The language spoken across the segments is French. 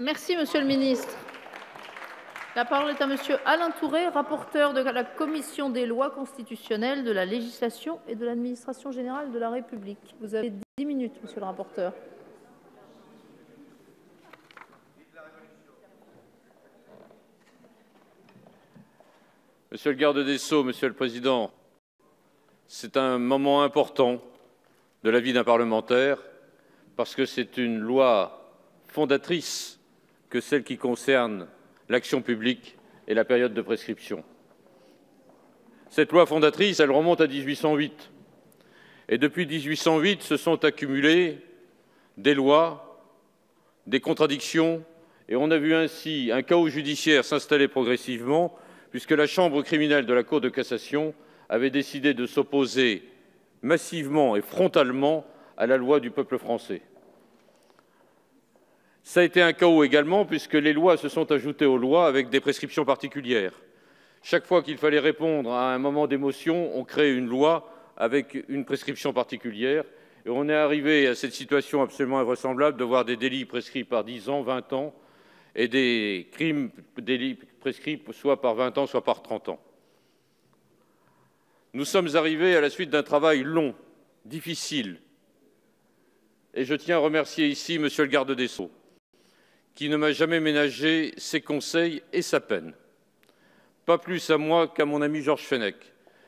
Merci, monsieur le ministre. La parole est à monsieur Alain Tourret, rapporteur de la commission des lois constitutionnelles, de la législation et de l'administration générale de la République. Vous avez 10 minutes, monsieur le rapporteur. Monsieur le garde des Sceaux, Monsieur le Président, c'est un moment important de la vie d'un parlementaire parce que c'est une loi fondatrice que celle qui concerne l'action publique et la période de prescription. Cette loi fondatrice, elle remonte à 1808. Et depuis 1808, se sont accumulées des lois, des contradictions, et on a vu ainsi un chaos judiciaire s'installer progressivement, puisque la Chambre criminelle de la Cour de cassation avait décidé de s'opposer massivement et frontalement à la loi du peuple français. Ça a été un chaos également, puisque les lois se sont ajoutées aux lois avec des prescriptions particulières. Chaque fois qu'il fallait répondre à un moment d'émotion, on crée une loi avec une prescription particulière. Et on est arrivé à cette situation absolument invraisemblable de voir des délits prescrits par 10 ans, 20 ans, et des crimes, délits prescrits soit par 20 ans, soit par 30 ans. Nous sommes arrivés à la suite d'un travail long, difficile, et je tiens à remercier ici Monsieur le garde des Sceaux, qui ne m'a jamais ménagé ses conseils et sa peine. Pas plus à moi qu'à mon ami Georges Fenech.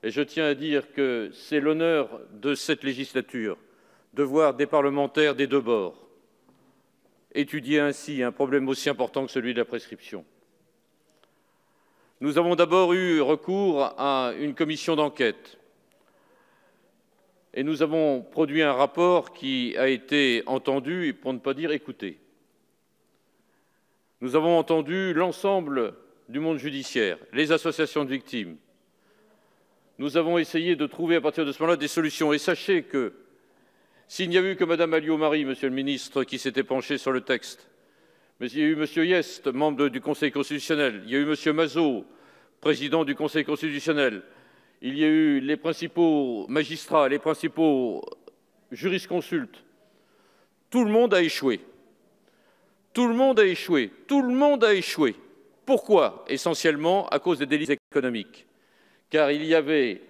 Et je tiens à dire que c'est l'honneur de cette législature de voir des parlementaires des deux bords étudier ainsi un problème aussi important que celui de la prescription. Nous avons d'abord eu recours à une commission d'enquête et nous avons produit un rapport qui a été entendu, pour ne pas dire écouté. Nous avons entendu l'ensemble du monde judiciaire, les associations de victimes. Nous avons essayé de trouver à partir de ce moment-là des solutions. Et sachez que s'il n'y a eu que Mme Alliot-Marie, Monsieur le ministre, qui s'était penché sur le texte, mais il y a eu M. Hyest, membre du Conseil constitutionnel, il y a eu M. Mazot, président du Conseil constitutionnel, il y a eu les principaux magistrats, les principaux jurisconsultes. Tout le monde a échoué. Tout le monde a échoué. Tout le monde a échoué. Pourquoi? Essentiellement à cause des délits économiques. Car il y avait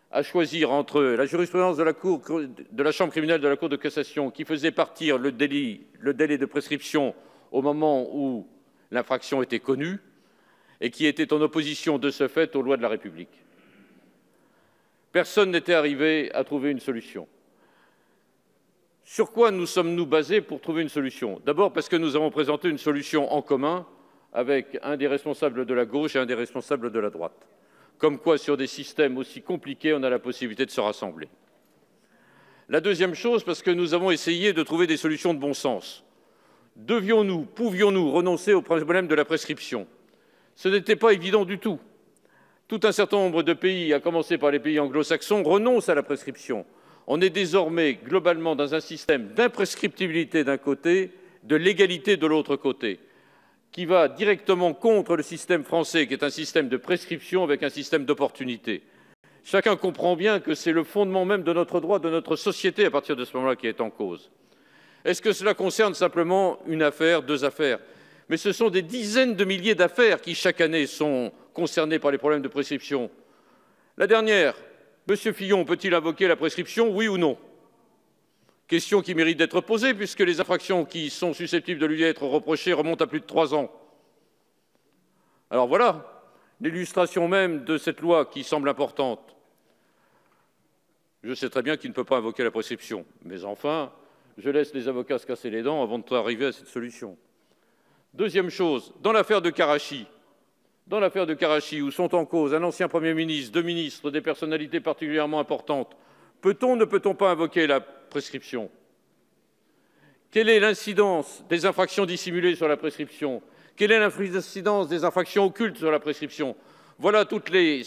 à choisir entre la jurisprudence de la Chambre criminelle de la Cour de cassation qui faisait partir le délai de prescription au moment où l'infraction était connue et qui était en opposition de ce fait aux lois de la République. Personne n'était arrivé à trouver une solution. Sur quoi nous sommes-nous basés pour trouver une solution? D'abord parce que nous avons présenté une solution en commun avec un des responsables de la gauche et un des responsables de la droite. Comme quoi, sur des systèmes aussi compliqués, on a la possibilité de se rassembler. La deuxième chose, parce que nous avons essayé de trouver des solutions de bon sens. Pouvions-nous renoncer au problème de la prescription? Ce n'était pas évident du tout. Tout un certain nombre de pays, à commencer par les pays anglo-saxons, renoncent à la prescription. On est désormais globalement dans un système d'imprescriptibilité d'un côté, de légalité de l'autre côté, qui va directement contre le système français, qui est un système de prescription avec un système d'opportunité. Chacun comprend bien que c'est le fondement même de notre droit, de notre société, à partir de ce moment-là, qui est en cause. Est-ce que cela concerne simplement une affaire, deux affaires? Mais ce sont des dizaines de milliers d'affaires qui, chaque année, sont concernées par les problèmes de prescription. La dernière, M. Fillon peut-il invoquer la prescription, oui ou non? Question qui mérite d'être posée, puisque les infractions qui sont susceptibles de lui être reprochées remontent à plus de 3 ans. Alors voilà, l'illustration même de cette loi qui semble importante. Je sais très bien qu'il ne peut pas invoquer la prescription, mais enfin, je laisse les avocats se casser les dents avant d'arriver à cette solution. Deuxième chose, dans l'affaire de Karachi, où sont en cause un ancien Premier ministre, 2 ministres, des personnalités particulièrement importantes, peut-on, ne peut-on pas invoquer la prescription? Quelle est l'incidence des infractions dissimulées sur la prescription? Quelle est l'incidence des infractions occultes sur la prescription? Voilà toutes les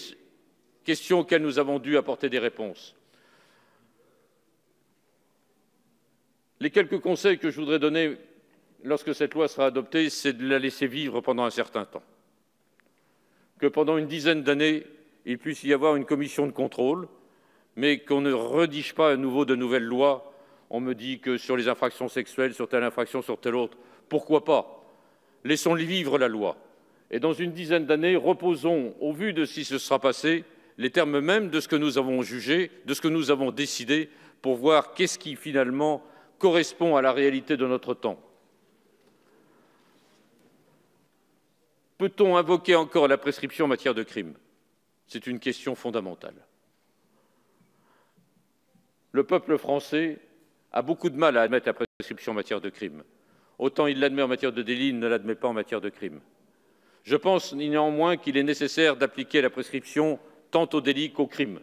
questions auxquelles nous avons dû apporter des réponses. Les quelques conseils que je voudrais donner lorsque cette loi sera adoptée, c'est de la laisser vivre pendant un certain temps. Que pendant une dizaine d'années, il puisse y avoir une commission de contrôle, mais qu'on ne rédige pas à nouveau de nouvelles lois. On me dit que sur les infractions sexuelles, sur telle infraction, sur telle autre, pourquoi pas? Laissons-les vivre la loi. Et dans une dizaine d'années, reposons, au vu de ce qui se sera passé, les termes mêmes de ce que nous avons jugé, de ce que nous avons décidé, pour voir qu'est-ce qui finalement correspond à la réalité de notre temps. Peut-on invoquer encore la prescription en matière de crime? C'est une question fondamentale. Le peuple français a beaucoup de mal à admettre la prescription en matière de crime. Autant il l'admet en matière de délit, il ne l'admet pas en matière de crime. Je pense néanmoins qu'il est nécessaire d'appliquer la prescription tant au délit qu'au crime.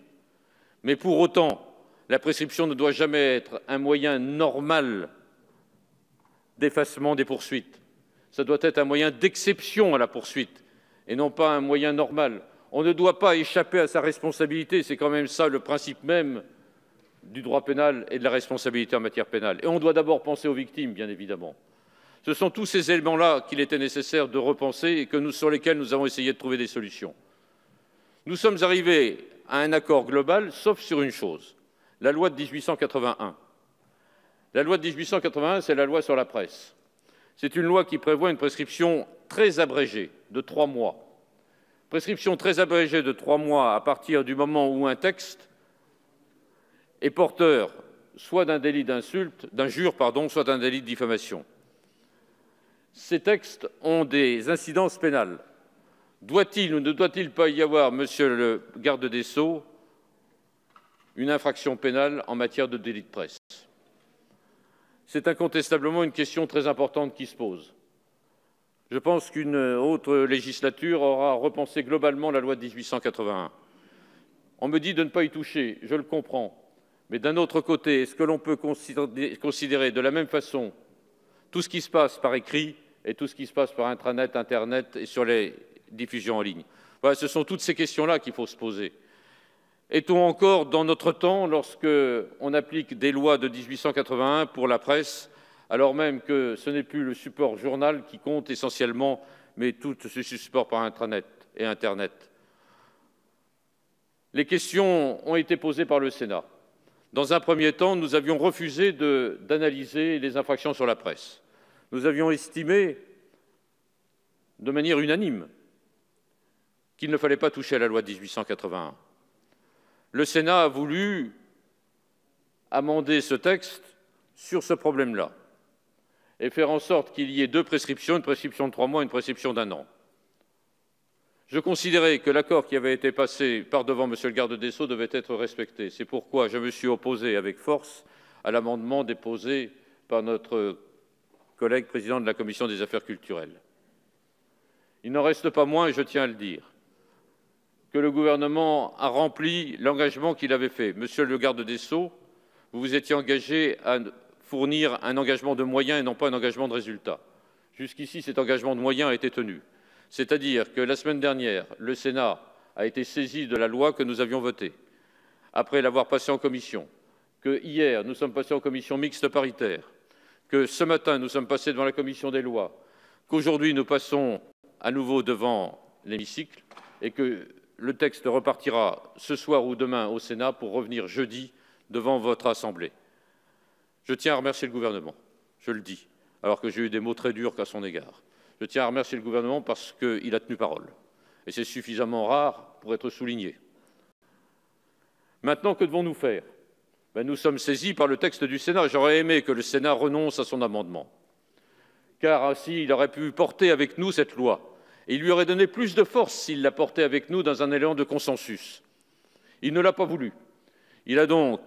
Mais pour autant, la prescription ne doit jamais être un moyen normal d'effacement des poursuites. Ça doit être un moyen d'exception à la poursuite et non pas un moyen normal. On ne doit pas échapper à sa responsabilité, c'est quand même ça le principe même du droit pénal et de la responsabilité en matière pénale. Et on doit d'abord penser aux victimes, bien évidemment. Ce sont tous ces éléments-là qu'il était nécessaire de repenser et sur lesquels nous avons essayé de trouver des solutions. Nous sommes arrivés à un accord global, sauf sur une chose, la loi de 1881. La loi de 1881, c'est la loi sur la presse. C'est une loi qui prévoit une prescription très abrégée de 3 mois. Prescription très abrégée de 3 mois à partir du moment où un texte est porteur soit d'un délit d'injure, soit d'un délit de diffamation. Ces textes ont des incidences pénales. Doit-il ou ne doit-il pas y avoir, monsieur le garde des Sceaux, une infraction pénale en matière de délit de presse? C'est incontestablement une question très importante qui se pose. Je pense qu'une autre législature aura repensé globalement la loi de 1881. On me dit de ne pas y toucher, je le comprends. Mais d'un autre côté, est-ce que l'on peut considérer de la même façon tout ce qui se passe par écrit et tout ce qui se passe par intranet, Internet et sur les diffusions en ligne? Voilà, ce sont toutes ces questions-là qu'il faut se poser. Est-on encore dans notre temps lorsqu'on applique des lois de 1881 pour la presse, alors même que ce n'est plus le support journal qui compte essentiellement, mais tout ce support par intranet et Internet? Les questions ont été posées par le Sénat. Dans un premier temps, nous avions refusé d'analyser les infractions sur la presse. Nous avions estimé, de manière unanime, qu'il ne fallait pas toucher à la loi de 1881. Le Sénat a voulu amender ce texte sur ce problème-là et faire en sorte qu'il y ait 2 prescriptions, une prescription de 3 mois et une prescription d'1 an. Je considérais que l'accord qui avait été passé par devant monsieur le garde des Sceaux devait être respecté. C'est pourquoi je me suis opposé avec force à l'amendement déposé par notre collègue président de la Commission des affaires culturelles. Il n'en reste pas moins, et je tiens à le dire, que le gouvernement a rempli l'engagement qu'il avait fait. Monsieur le garde des Sceaux, vous vous étiez engagé à fournir un engagement de moyens et non pas un engagement de résultats. Jusqu'ici, cet engagement de moyens a été tenu. C'est-à-dire que la semaine dernière, le Sénat a été saisi de la loi que nous avions votée, après l'avoir passée en commission, que hier, nous sommes passés en commission mixte paritaire, que ce matin, nous sommes passés devant la commission des lois, qu'aujourd'hui, nous passons à nouveau devant l'hémicycle et que le texte repartira ce soir ou demain au Sénat pour revenir jeudi devant votre Assemblée. Je tiens à remercier le gouvernement, je le dis, alors que j'ai eu des mots très durs à son égard. Je tiens à remercier le gouvernement parce qu'il a tenu parole. Et c'est suffisamment rare pour être souligné. Maintenant, que devons-nous faire? Nous sommes saisis par le texte du Sénat. J'aurais aimé que le Sénat renonce à son amendement. Car ainsi, il aurait pu porter avec nous cette loi. Et il lui aurait donné plus de force s'il la portait avec nous dans un élan de consensus. Il ne l'a pas voulu. Il a donc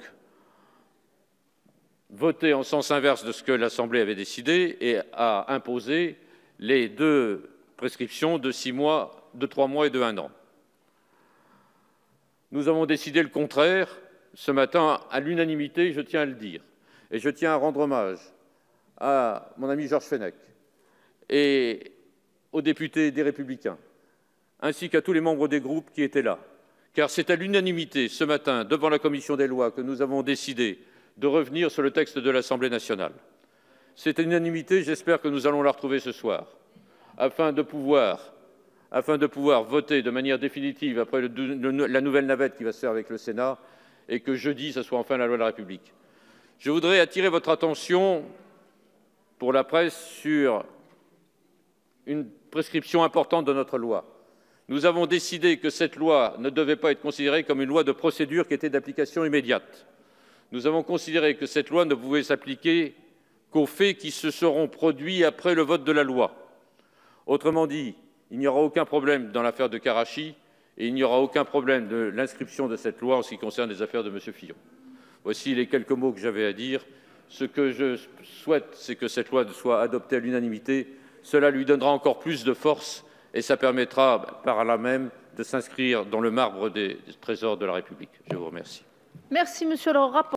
voté en sens inverse de ce que l'Assemblée avait décidé et a imposé les 2 prescriptions de 6 mois, de 3 mois et de 1 an. Nous avons décidé le contraire ce matin à l'unanimité, je tiens à le dire. Et je tiens à rendre hommage à mon ami Georges Fenech et aux députés des Républicains, ainsi qu'à tous les membres des groupes qui étaient là. Car c'est à l'unanimité ce matin, devant la Commission des lois, que nous avons décidé de revenir sur le texte de l'Assemblée nationale. C'est à l'unanimité, j'espère que nous allons la retrouver ce soir, afin de pouvoir voter de manière définitive après la nouvelle navette qui va se faire avec le Sénat et que jeudi, ce soit enfin la loi de la République. Je voudrais attirer votre attention pour la presse sur une prescription importante de notre loi. Nous avons décidé que cette loi ne devait pas être considérée comme une loi de procédure qui était d'application immédiate. Nous avons considéré que cette loi ne pouvait s'appliquer qu'aux faits qui se seront produits après le vote de la loi. Autrement dit, il n'y aura aucun problème dans l'affaire de Karachi et il n'y aura aucun problème de l'inscription de cette loi en ce qui concerne les affaires de M. Fillon. Voici les quelques mots que j'avais à dire. Ce que je souhaite, c'est que cette loi soit adoptée à l'unanimité. Cela lui donnera encore plus de force et ça permettra par là même de s'inscrire dans le marbre des trésors de la République. Je vous remercie. Merci, monsieur le rapporteur.